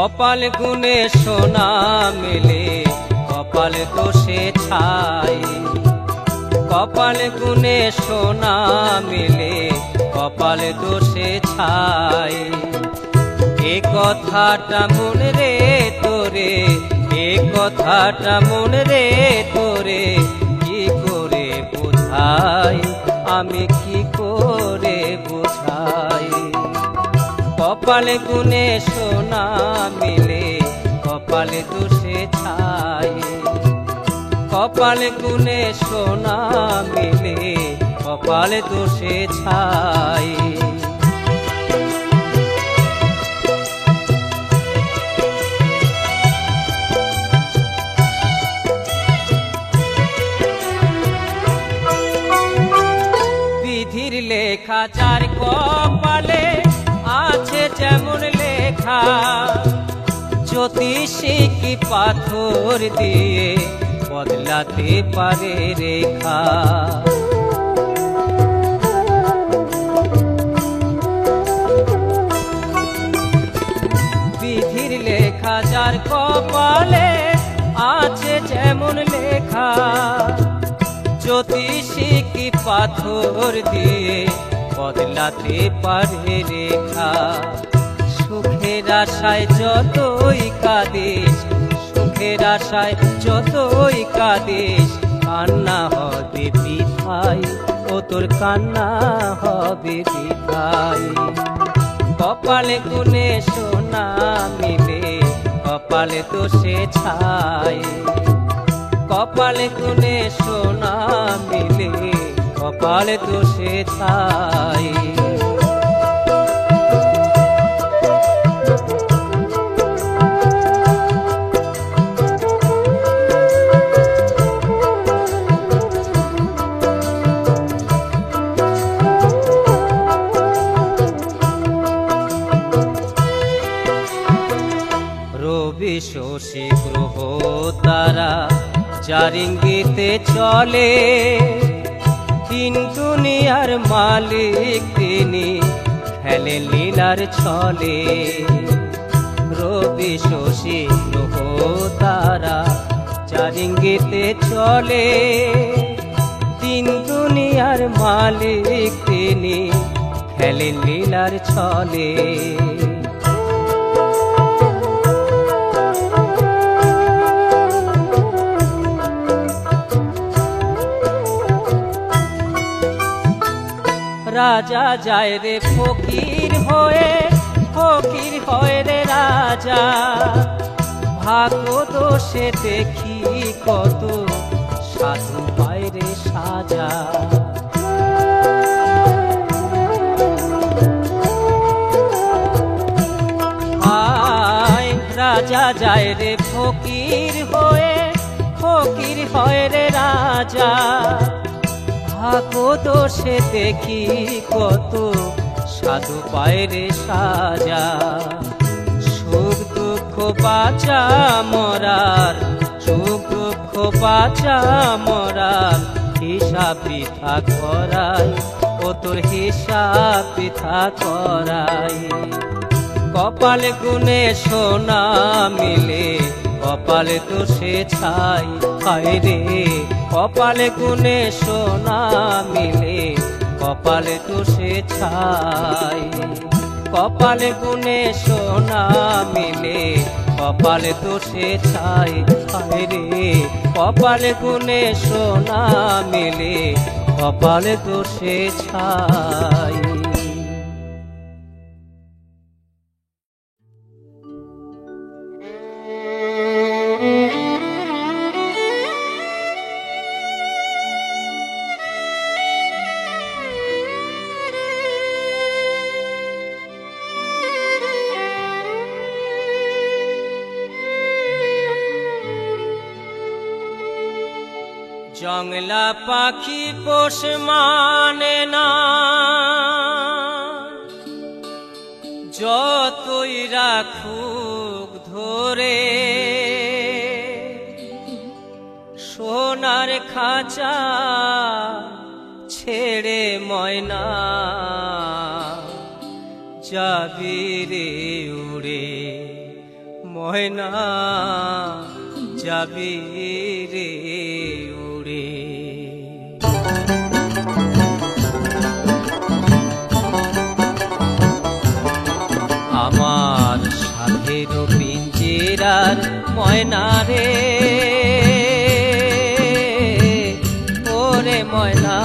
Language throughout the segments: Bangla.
কপাল গুনে সোনা মেলে কপাল দোষে ছাই, কপাল গুনে সোনা মেলে কপাল দোষে ছাই। এ কথাটা মনে রে তোরে, এ কথাটা মনে রে তোরে, কি করে বোঝাই আমি কি করে বোঝাই। কপাল গুনে সোনা মিলে কপাল দোষে ছাই, কপাল গুনে সোনা মিলে কপাল দোষে ছাই। বিধির লেখা যার কপালে আছে যেমন লেখা, জ্যোতিষী কি পাথর দিয়ে বদলাতে পারে রেখা। বিধির লেখা যার কপালে আছে যেমন লেখা, জ্যোতিষী কি পাথর দিয়ে বদলাতে পারে রেখা। সুখের আশায় যতই কাঁদিস, সুখের আশায় যতই কাঁদিস, কান্না হবে বৃথাই, ও তোর কান্না হবে বৃথাই। কপাল গুনে সোনা মিলে কপাল দোষে ছাই, কপাল গুনে সোনা মিলে কপাল দোষে ছাই। রবি শশী গ্রহ তারা যার ইঙ্গিতে চলে, তিন দুনিয়ার মালিক তিনি খেলেন লীলার ছলে। রবি শশী গ্রহ তারা যার ইঙ্গিতে চলে, তিন দুনিয়ার মালিক তিনি খেলেন লীলার ছলে। রাজা যায় রে ফকির হয়ে, ফকির হয় রে রাজা, ভাগ্য দোষে দেখি কত সাধু পায় রে সাজা। আয় রাজা যায় রে ফকির হয়ে, ফকির হয় রে রাজা, ভাগ্য দোষে দেখি কত সাধু পায় রে সাজা। সুখ দুঃখ বাঁচা মরার, সুখ দুঃখ বাঁচা মরার হিসাব বৃথা করাই, ও তোর হিসাব বৃথা করাই। কপাল গুনে সোনা মিলে কপাল দোষে ছাই, হায় রে কপাল গুনে সোনা মিলে কপাল দোষে ছাই। কপাল গুনে সোনা মিলে কপাল দোষে ছাই, হায় রে কপাল গুনে সোনা মিলে কপাল দোষে ছাই। জংলা পাখি পোষ মানে না, যতই রাখুক ধরে, সোনার খাঁচা ছেড়ে ময়না যাবি রে উড়ে ময়না যাবি রে উড়ে। আমার সাধের পিঞ্জেরার ময়না রে, ওরে ময়না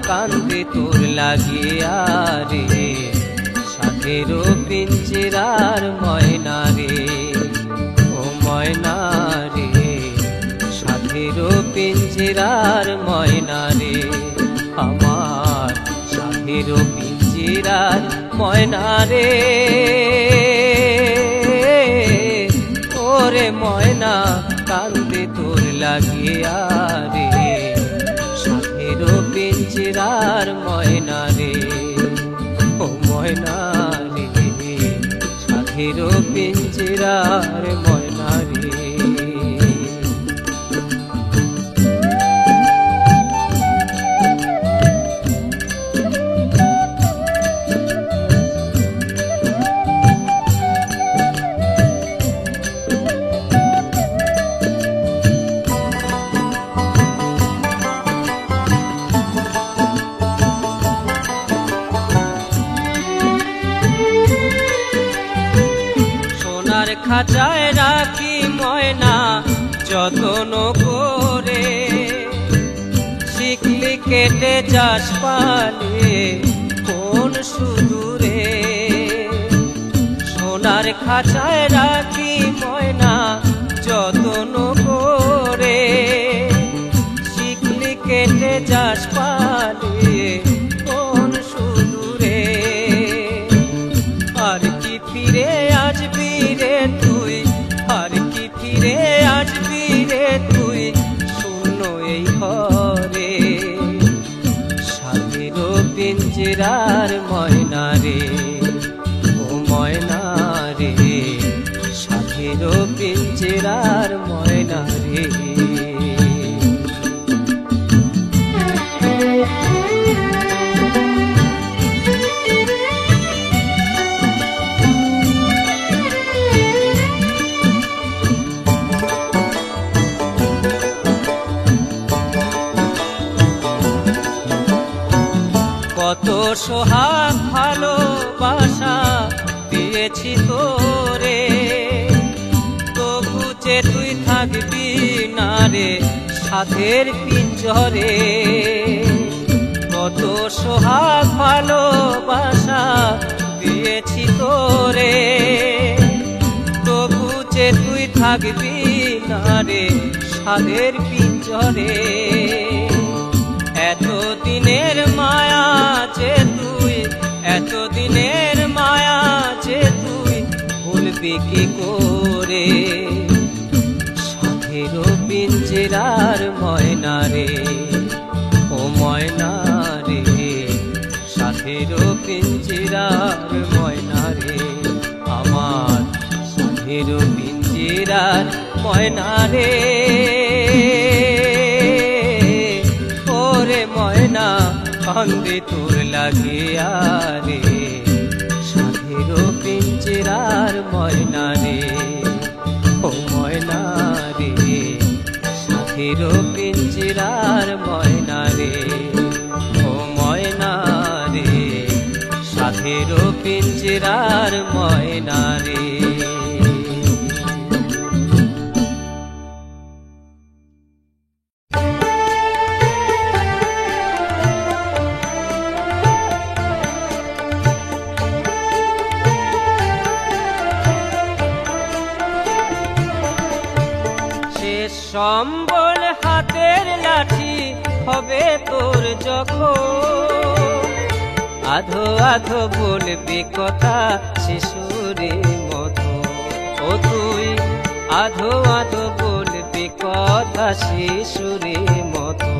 কান্দে তোর লাগিয়া রে, সাধের পিঞ্জেরার ময়না রে, ও ময়না রে, সাধের পিঞ্জেরার ময়না রে, আমার সাধের পিঞ্জেরার ময়না রে, ওরে ময়না কান্দে তোর লাগিয়া রে, সাধের পিঞ্জেরার ময়না রে, ও ময়না রে, সাধের পিঞ্জেরার ময়না রে। খাঁচায় রাখি ময়না যতন করে, শিকলি কেটে যাস পালে কোন সুদূরে, সোনার খাঁচায় রাখি ময়না যতন করে, শিকলি কেটে যাস পালে কোন সুদূরে, আর কি ফিরে আসবি রে তুই, আর কি ফিরে আসবি রে তুই, শূন্য এই ঘরে, সাধের পিঞ্জেরার ময়না রে, ও ময়না রে, সাধের পিঞ্জেরার ময়না রে। কত সোহাগ ভালোবাসা দিয়েছি তোরে, তবু যে তুই থাকবি না রে সাধের পিঞ্জরে, কত সোহাগ ভালোবাসা দিয়েছি তোরে, তবু যে তুই থাকবি না রে সাধের পিঞ্জরে, এতদিনের মায়া যে তুই, এতদিনের মায়া যে তুই ভুলবি কি করে, সাধের পিঞ্জেরার ময়না রে, ও ময়না রে, সাধের পিঞ্জেরার ময়না রে, আমার সাধের পিঞ্জেরার ময়না রে, ওরে ময়না কান্দে তোর লাগিয়া রে, সাধের পিঞ্জেরার ময়না রে, ও ময়না রে, সাধের পিঞ্জেরার ময়না রে, ও ময়না রে, সাধের পিঞ্জেরার ময়না রে। সম্বল হাতের লাঠি হবে তোর যখন, আধো আধো বলবি কথা শিশুরের মতো, ও তুই আধো আধো বলবি কথা শিশুরের মতো,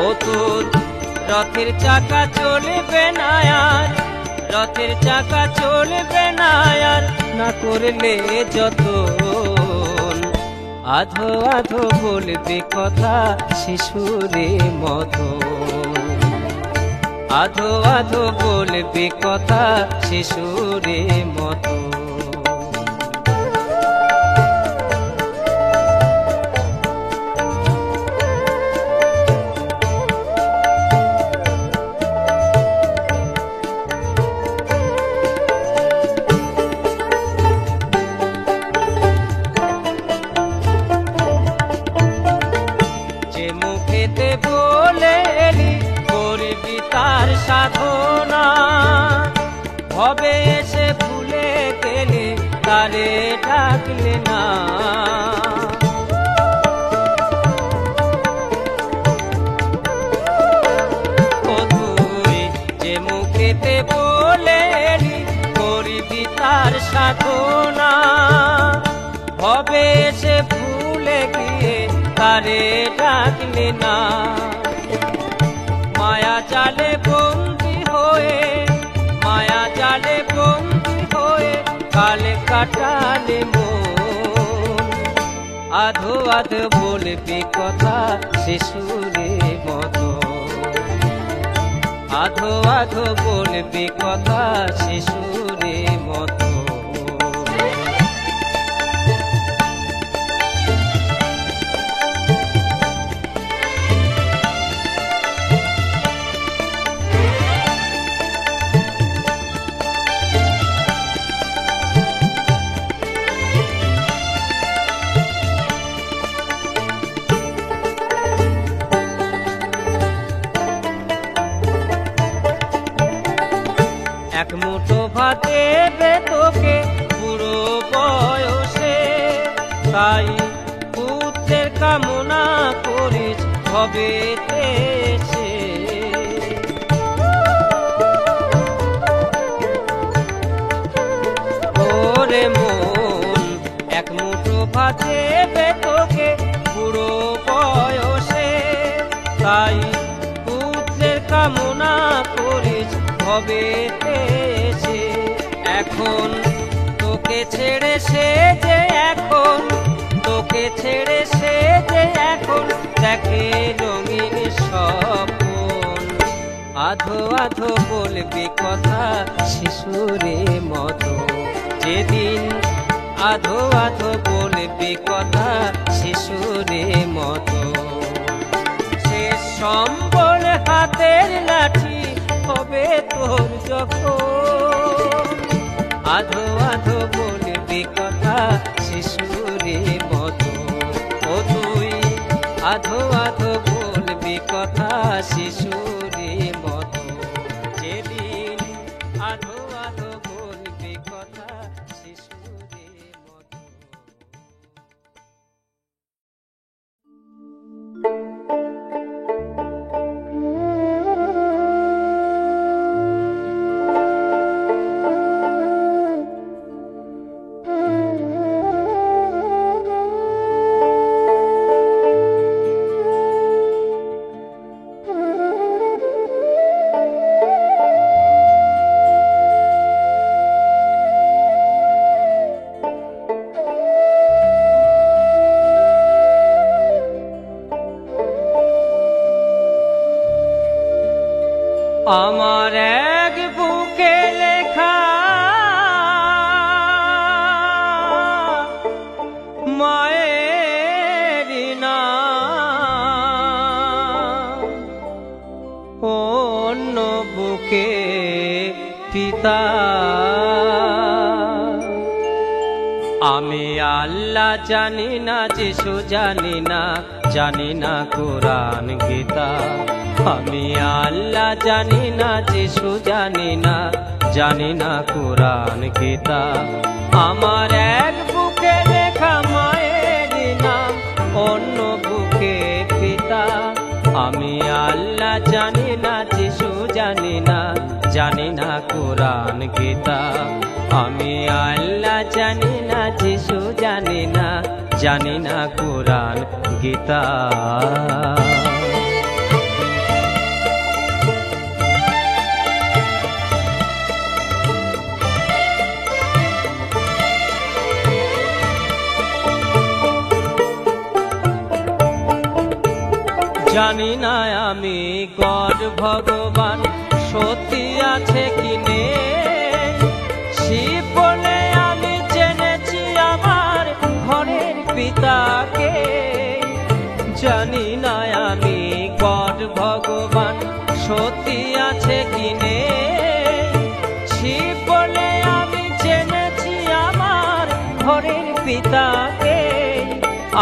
ও তোর রথের চাকা চলবে না আর, রথের চাকা চলবে না আর, না করলে যত আধো আধো বলবে কথা শিশুরের মতো, আধো আধো বলবে কথা শিশুরের মতো। ভবে এসে ভুলে গেলে তারে ডাকলে না। ও তুই যে মুখেতে বলেলি করিবি তার সাধনা, ভবে এসে ভুলে গিয়ে তারে ডাকলে না। মায়া জালে বন্দী হয়ে, মায়া জালে বন্দী হয়ে কালে কাটালে মন। আধো আধো বলবি কথা শিশুরের মতো, আধো আধো বলবি কথা শিশুরের মতো। এক মুঠো ভাত দেবে তোকে বুড়ো বয়সে, তাই পুত্রের কামনা করিস ভবেতে এসে। ওরে মন এক মুঠো ভাত দেবে তোকে বুড়ো বয়সে, তাই পুত্রের কামনা করিস ভবেতে এসে। এখন তোকে ছেড়ে সে যে, এখন তোকে ছেড়ে সে যে এখন দেখে রঙিন স্বপ্ন। আধো আধো বলবি কথা শিশুরের মতো, যেদিন আধো আধো বলবি কথা শিশুরের মতো। শেষ সম্বল হাতের লাঠি হবে তোর যখন, আধো আধো বলবি কথা শিশুরের মতো। ও তুই আধো আধো বলবি কথা শিশুরের মতো, যেদিন আধো আধো বলবি কথা শিশুরের মতো। আমার এক বুকে লেখা মায়ের নাম, অন্য বুকে পিতা। আমি আল্লাহ জানি না, যিশু জানি না, জানি না কোরআন গীতা। আমি আল্লাহ জানি না, যিশু জানি না, জানি না কোরআন গীতা। আমার এক বুকে লেখা মায়ের নাম, অন্য বুকে পিতা। আমি আল্লাহ জানি না, যিশু জানি না, জানি না কোরআন গীতা। আমি আল্লাহ জানি না, যিশু জানি না, জানি না কোরআন গীতা। জানি না আমি গড ভগবান সত্যি আছে কি নেই, শিব বলে আমি জেনেছি আমার ঘরের পিতাকে। জানি না আমি গড ভগবান সত্যি আছে কি নেই, শিব বলে আমি জেনেছি আমার ঘরের পিতাকে।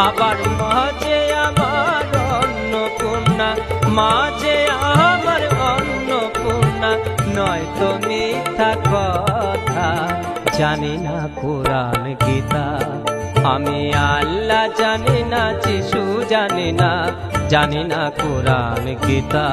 আবার মাঝে আমার অন্নপূর্ণা, মাঝে আমার অন্নপূর্ণা, হয়তো মিথ্যা কথা, জানি না কোরআন গীতা। আমি আল্লাহ জানি না, যিশু জানি না, জানি না কোরআন গীতা।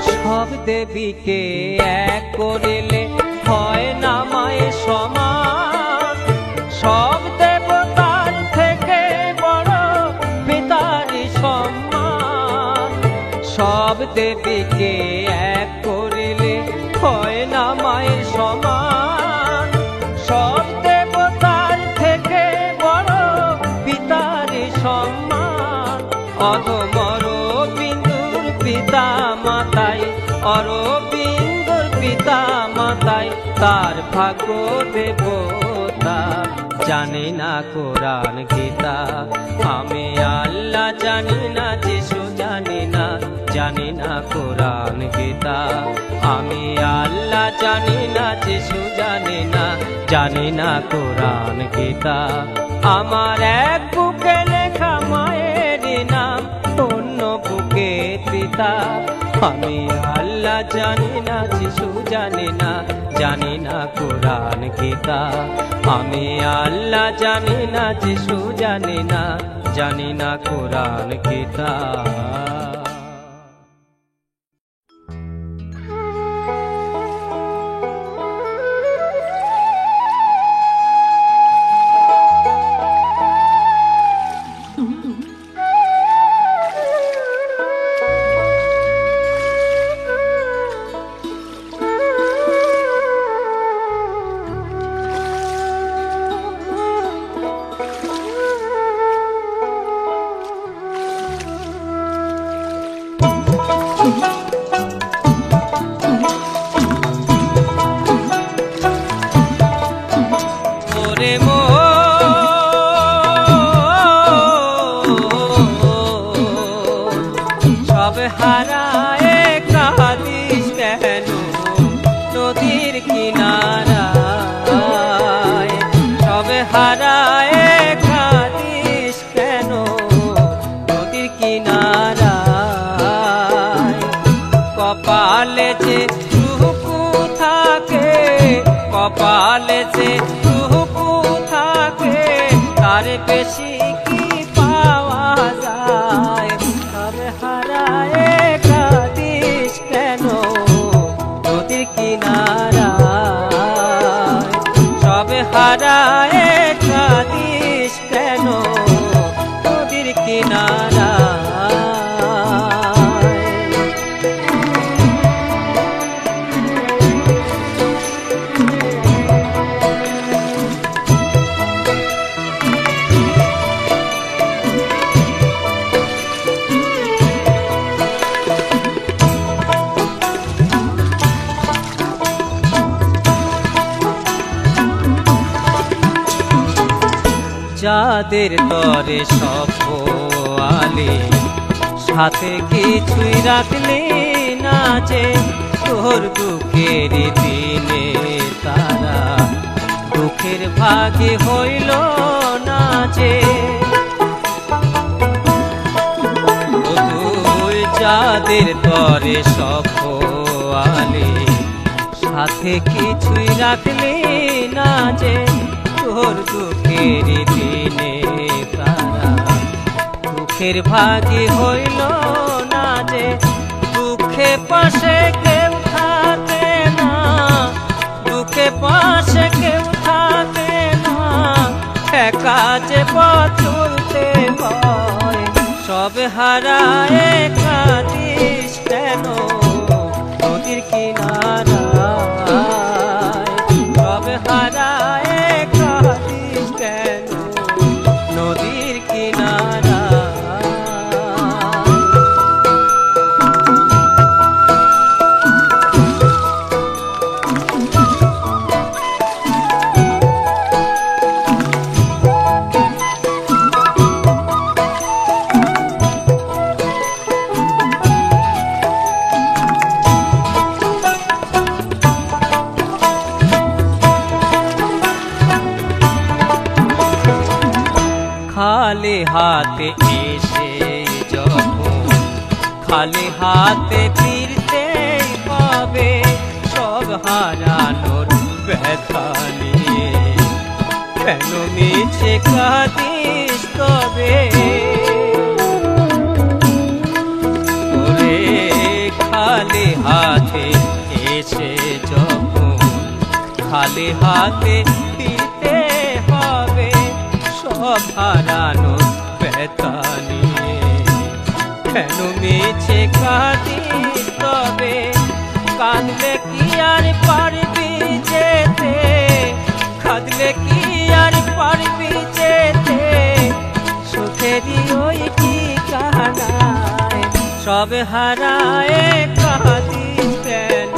সব দেবীকে এক করিলে হয় না মায়ের সমান, সব দেবতার থেকে বড় পিতারই সম্মান। সব দেবীকে এক করিলে হয় না মায়ের সমান, সব দেবতার থেকে বড় পিতারই সম্মান। অধমর বিন্দুর পিতা মাতাই, অরবিন্দুর পিতা মাতাই তার ভাগ্য দেবতা, জানি না কোরআন গীতা। আমি আল্লাহ জানি না, যিশু জানি না, জানি না কোরআন গীতা। আমি আল্লাহ জানি না, যিশু জানি না, জানি না কোরআন গীতা। আমার এক বুকে লেখা মায়ের নাম, অন্য বুকে পিতা। আমি আল্লাহ জানি না, যিশু জানি না, জানি না কোরআন গীতা। আমি আল্লাহ জানি না, যিশু জানি না, জানি না কোরআন গীতা। কপালে যে টুকু থাকে তার বেশি কি পাওয়া যায়। তবে হারায় কাঁদিস কেন নদীর কিনারায়, সবে হারায় কাঁদিস কেন নদীর কিনারায়। যাদের তরে সফালি সাথে কিছুই রাখলি না যে, তোর দুঃখের দিনে তারা দুঃখের ভাগে হইল না যে। তুই যাদের তরে সফালি সাথে কিছুই রাখলি না যে, তোর দুঃখের দিনে তারা দুঃখের ভাগী হইল না যে। দুঃখে পাশে কেউ থাকে না, দুঃখে পাশে কেউ থাকে না, একা যে পথ চলতে হয়। সব হারায় কাঁদিস কেন নদীর কিনারায়, সব হারায় কাঁদিস কেন নদীর কিনারায়। খালি হাতে এসে যখন খালি হাতে ফিরতে হবে, সব হারানোর ব্যথা নিয়ে কেন মিছে কাঁদিস তবে? ওরে খালি হাতে এসে যখন খালি হাতে ফিরতে হবে, সব হারানোর ব্যথা নিয়ে কেন মিছে কাঁদিস তবে? কাঁদলে কি আর পারবি যেতে, কাঁদলে কি আর পারবি যেতে সুখেরই ওই ঠিকানায়? সব হারায় কাঁদিস কেন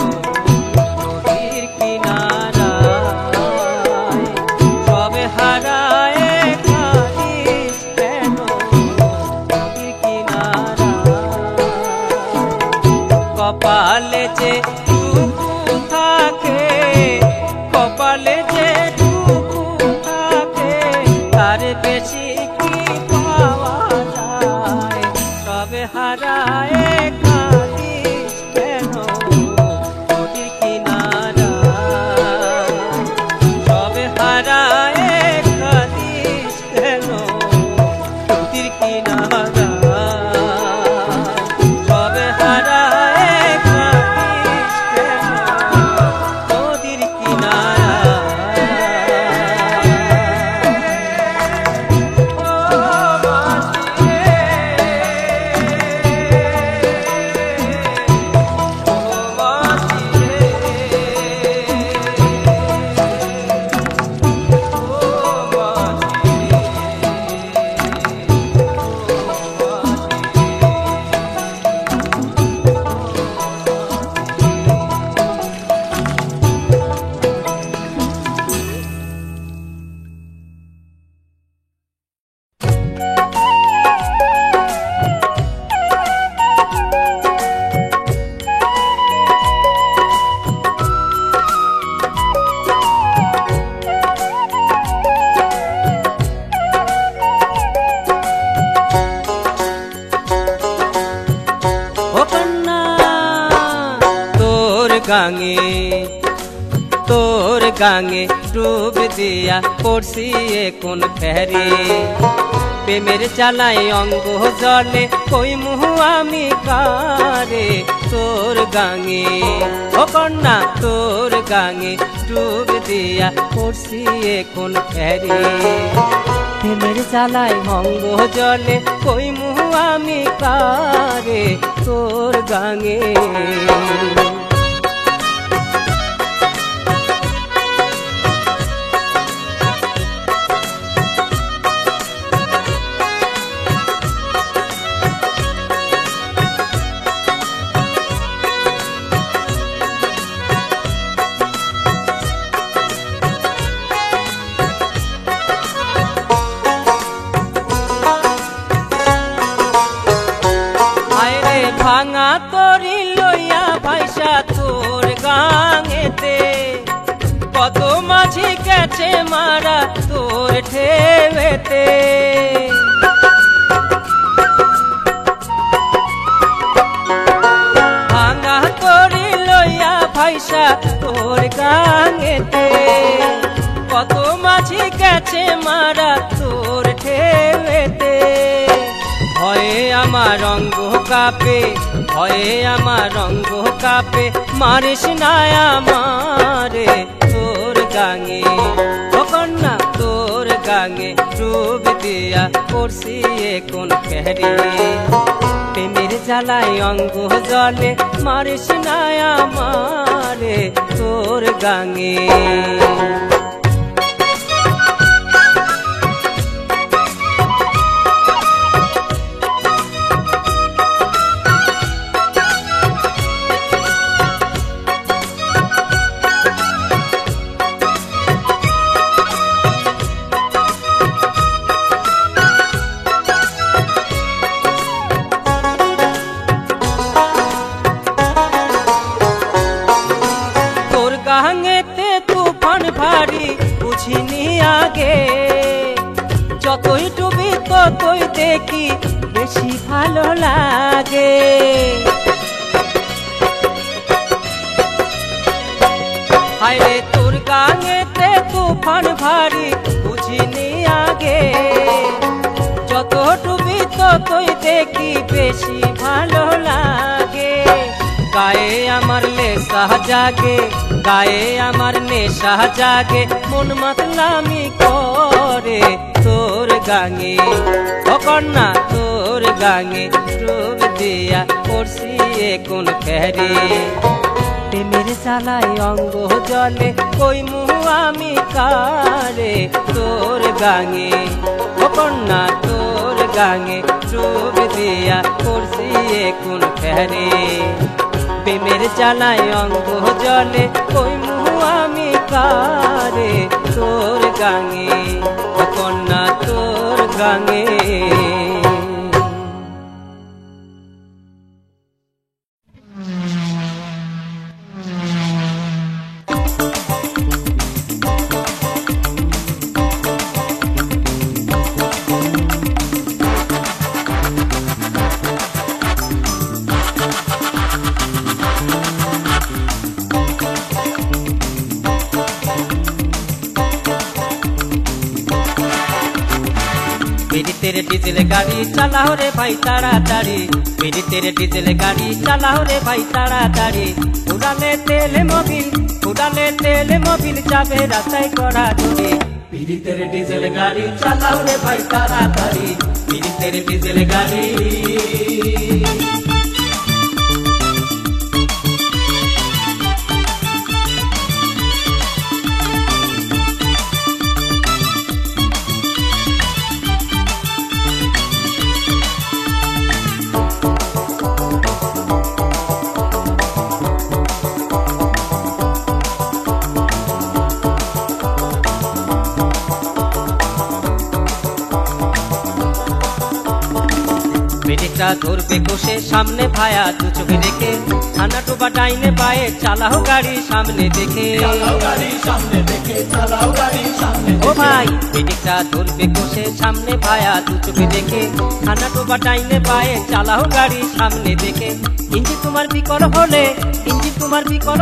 নদীর কিনারায়? সব হারায় কাঁদিস কেন নদীর কিনারায়? কপালে যে টুকু থাকে, কপালে যে টুকু থাকে তার বেশি কি পাওয়া যায়? সব হারায় কাঁদিস কেন নদীর কিনারায়? সব হারায় কাঁদিস কেন নদীর কিনারায়? সব হারায় কাঁদিস কেন নদীর কিনারায়? ও মাঝি রে, ও মাঝি রে, ও কন্যা তোর গাঙে ডুব দিয়া পড়ছি কোন ফেরি, প্রেমের জ্বালাই অঙ্গ জলে কই মুহু আমি কারে? তোর গাঙে ও কন্যা তোর গাঙে ডুব দিয়া পড়ছি কোন ফেরি, প্রেমের জ্বালাই অঙ্গ জলে কই মুহু আমি কারে? তোর গাঙে ভাঙা তরি লইয়া ভাইসা তোর গাঙেতে, কত মাঝি গেছে মারা তোর ঢেউতে। ভাঙা তরি লইয়া ভাইসা তোর গাঙেতে, কত মাঝি গেছে মারা তোর ঢেউতে। ভয়ে আমার অঙ্গ কাঁপে, ভয়ে আমার অঙ্গ কাঁপে, মারিস না আমারে। তোর গাঙে ও কন্যা তোর গাঙে ডুব দিয়া পড়ছি কোন ফেরি, প্রেমের জ্বালাই অঙ্গ জলে মারিস না আমারে। তোর গাঙে গাঙেতে তুফান ভারী বুঝিনি আগে, যতই ডুবি তত দেখি বেশি ভালো লাগে। হায়রে তোর গাঙেতে তুফান ভারী বুঝিনি আগে, যত ডুবি ততই দেখি বেশি ভালো লাগে। গায়ে আমার নেশা জাগে, গায়ে আমার নেশা জাগে, মন মাতলামি করে তোর গাঙে। ও কন্যা তোর গাঙে ডুব দিয়া পড়ছি কোন ফেরে, প্রেমের জ্বালায় অঙ্গ জলে কই মুহ আমি কারে তোর গাঙে। ও কন্যা তোর গাঙে ডুব দিয়া পড়ছি কোন ফেরে, প্রেমের জ্বালায় অঙ্গ জলে কই মুহ আমি কারে তোর গাঙে। ও কন্যা তোর গাঙে। तेरे डीजल गाड़ी चलाओ रे भाई ताड़ाताड़ी, मेरी तेरे डीजल गाड़ी चलाओ रे भाई ताड़ाताड़ी। उड़ाले तेल मोबिल जाबे रास्ताय करा दूरी, मेरी तेरे डीजल गाड़ी चलाओ रे भाई ताड़ाताड़ी, मेरी तेरे डीजल गाड़ी। মেডিকটা ধরবে কোষে সামনে ভায়া দু চোখে দেখে, থানা টোবা ডাইনে বায়ে চালাও গাড়ি সামনে দেখে। ও ভাই মেডিকটা ধরবে কোষে সামনে ভায়া দু চোখে দেখে, থানা টোবা ডাইনে বায়ে চালাও গাড়ি সামনে দেখে। ইঞ্জিন তোমার বিকল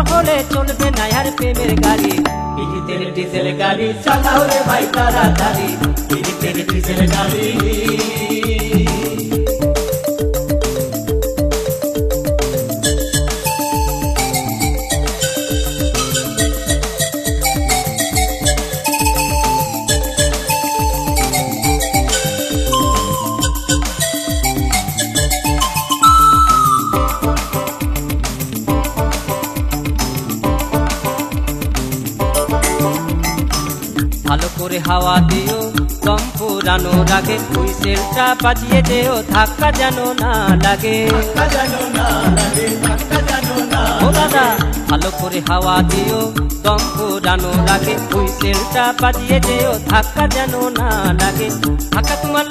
হলে চলবে না আর প্রেমের গাড়ি, মেরি তেরে ডিজেল গাড়ি চালাও রে ভাই তাড়াতাড়ি, মেরি তেরে ডিজেল গাড়ি। ভালো করে হাওয়া দিও দম পুরানোর আগে, হুইসেলটা বাজিয়ে যেও ধাক্কা যেন না লাগে। ও দাদা ভালো করে হাওয়া দিও দম পুরানোর আগে, হুইসেলটা বাজিয়ে যেও ধাক্কা যেন না লাগে। ধাক্কা তোমার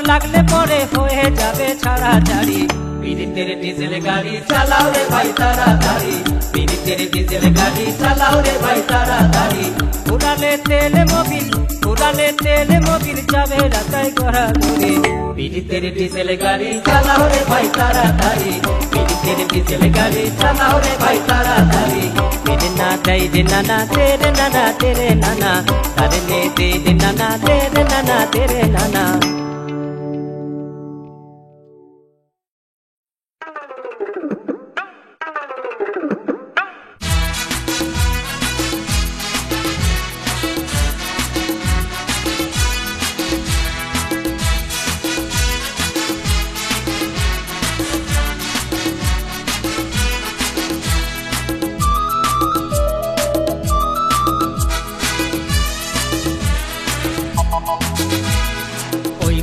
লাগলে পরে হয়ে যাবে ছাড়াছাড়ি, मेरी तेरे डीजल गाड़ी चलाओ रे भाई ताड़ाताड़ी, मेरी तेरे डीजल गाड़ी चलाओ रे भाई ताड़ाताड़ी। उड़ाले तेल मोबिल जाबे रास्ताय करा दूरी, मेरी तेरे डीजल गाड़ी चलाओ रे भाई ताड़ाताड़ी, मेरी तेरे डीजल गाड़ी चलाओ रे भाई ताड़ाताड़ी। मेरे ना दे दे नाना तेरे नाना तारे ने दे दे नाना तेरे नाना।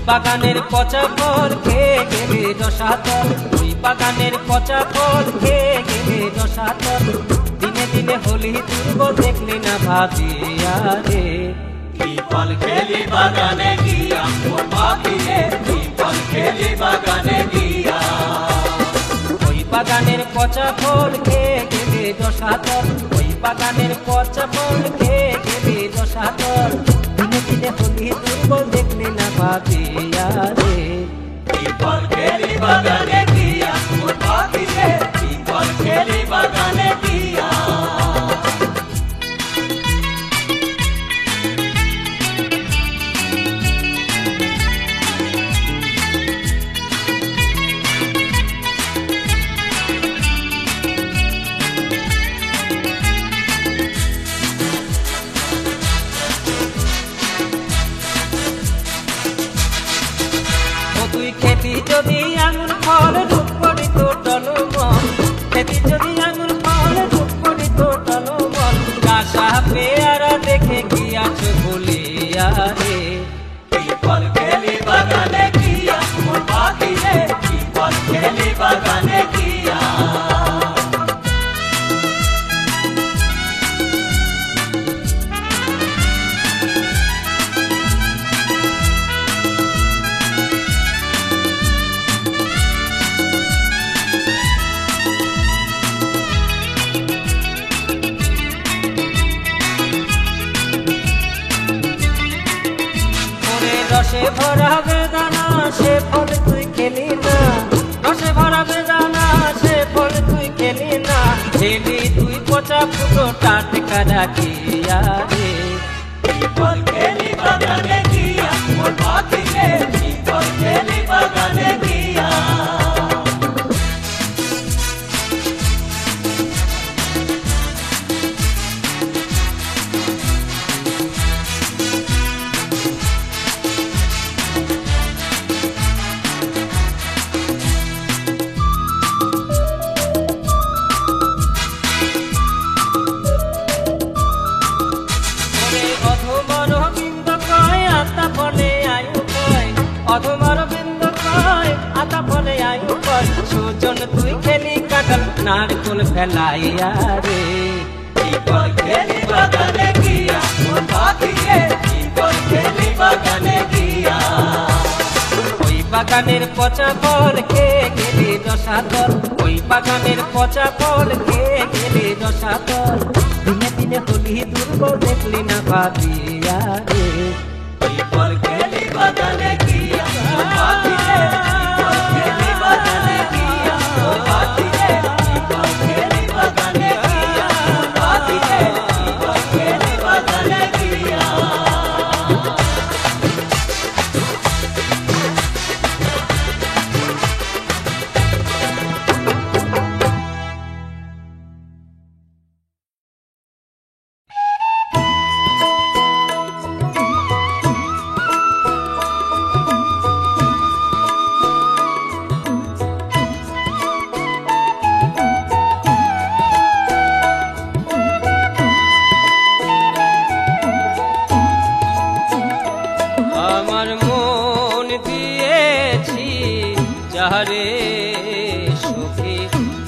বাগানের পচা ফল খেয়ে গেলে রসাতল, ওই বাগানের পচা ফল খেয়ে গেলে রসাতল। দিনে দিনে হলি দুর্বল দেখলি না ভাবিয়া রে, কি ফল খেলি বাগানে গিয়া মোর ভাবি রে, কি ফল খেলি বাগানে গিয়া। ওই বাগানের পচা ফল খেয়ে গেলে রসাতল, ওই বাগানের পচা ফল খেয়ে গেলে রসাতল। দিনে দিনে হলি দুর্বল দেখলি না ভাবিয়া রে। পিপল খেলি বাগানে গিয়া মোর পাখি রে, পিপল খেলি বাগানে গিয়া। খেতি যদি আঙুর ফল রূপ করি তোটল মন, খেতি যদি আঙুর ফল রূপ করি তোটল মন, কাঁচা পেয়ারা দেখে গিয়াছো ভুলিয়া রে। পিপল খেলি বাগানে গিয়া মোর পাখি রে, পিপল খেলি বাগানে গিয়া। রসে ভরা বেদানা সে ফল তুই খেলি না, রসে ভরা বেদানা সে ফল তুই খেলি না, খেলি তুই পচা ফুটো টাটকা রাখিয়া রে। পিপল খেলি বাগানে গিয়া মোর পাখি রে, পিপল খেলি বাগানে গিয়া। অধমার বিন্দু কয় আতা ফলে আয়ু কয়, সুজন তুই খেলি কাঁঠাল নারকোল ফেলাইয়া রে। পিপল খেলি বাগানে গিয়া মোর পাখি রে, পিপল খেলি বাগানে গিয়া। ওই বাগানের পচা ফল খেয়ে গেলি রসাতল, ওই বাগানের পচা ফল খেয়ে গেলি রসাতল, দিনে দিনে হলি দুর্বল দেখলি না ভাবিয়া রে। পিপল খেলি বাগানে গিয়া মোর পাখি রে, পিপল খেলি বাগানে গিয়া। মোর পাখি রে, পিপল খেলি বাগানে গিয়া। মোর পাখি রে, পিপল খেলি বাগানে গিয়া। আমার মন দিয়েছি যাহারে সুখী,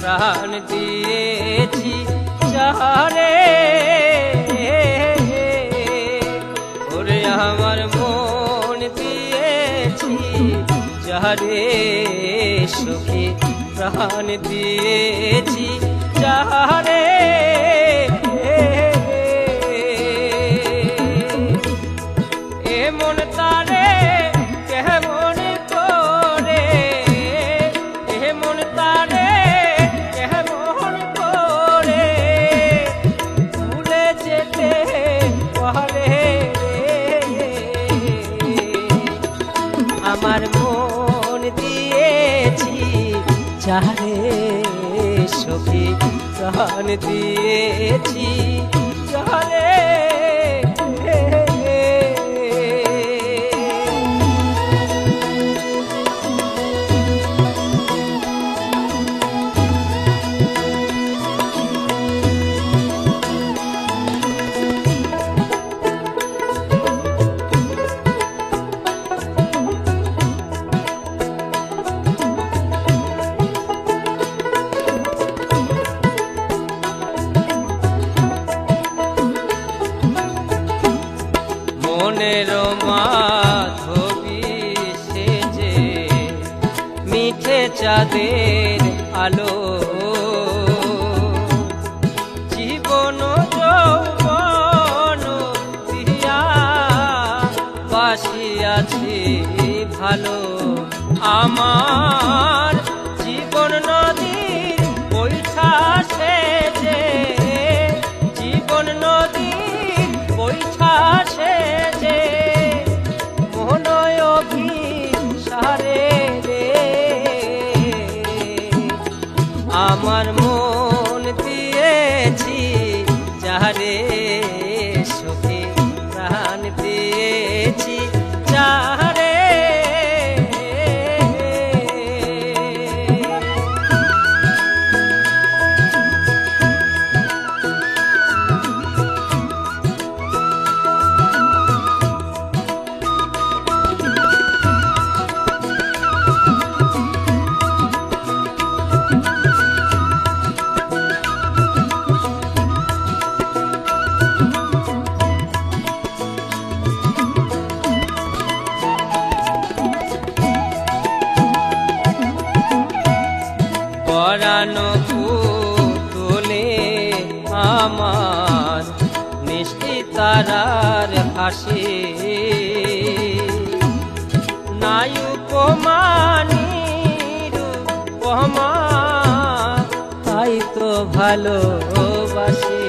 প্রাণ দিয়েছি যাহারে, ওরে আমার মন দিয়েছি যাহারে সুখী, প্রাণ দিয়েছি যাহারে। মন তারে কেমন করে, এ মন তারে কেমন করে ভুলে যেতে পারে রে। আমার মন দিয়েছি যারে সখী, প্রাণ দিয়েছি যারে। মনের মাধবী সেজে মিঠে চাঁদের আলো, জীবন যৌবন দিয়া বাসিয়াছি আমার মিষ্টি তারার হাসি নাই উপমানির উপমা তাই তো ভালোবাসি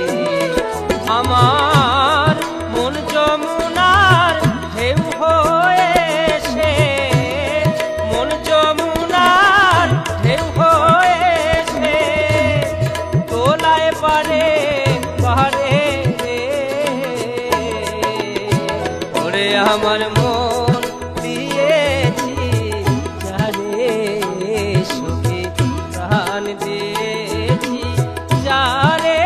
আমার মন যমুনার ঢেউ হয়েছে মন যমুনার ঢেউ হয়েছে তোলায় পারে পারে ওরে আমার মন দিয়েছি যারে সুখী প্রাণ দিয়েছি যারে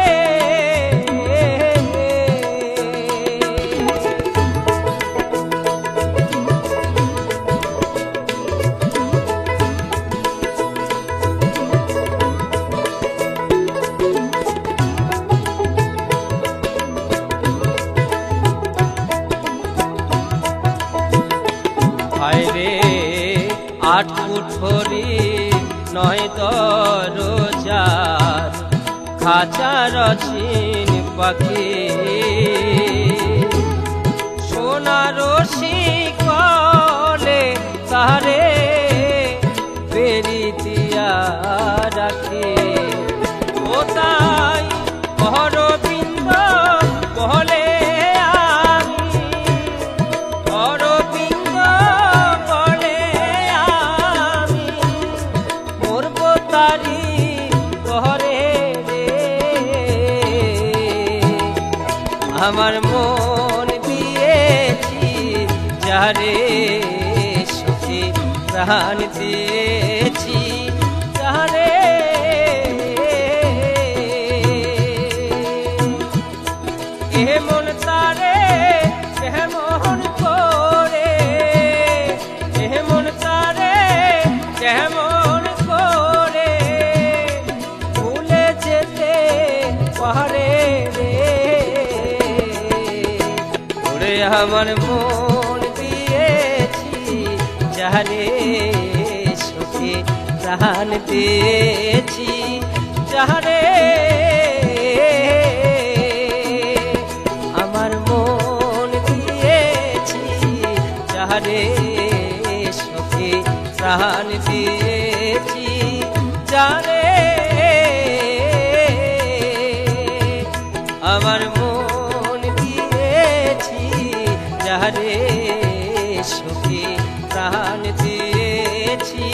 হায়রে আট কুঠরি নয় দরজার খাঁচার চিন পাখি সোনার শিকলে তারে বেরিতিয়া রাখি ও তাই অরবিন্দ বলে আমার মন দিয়েছি যারে সুখী প্রাণ দিয়েছি যারে কেমন তারে কেমন করে কেমন তারে কেমন করে ভুলে যেতে পারে আমার মন দিয়েছি যারে সুখী প্রাণ দিয়েছি যারে আমার মন দিয়েছি যারে সুখী প্রাণ দিয়েছি যারে আমার মন দিয়েছি যারে সুখী প্রাণ দিয়েছি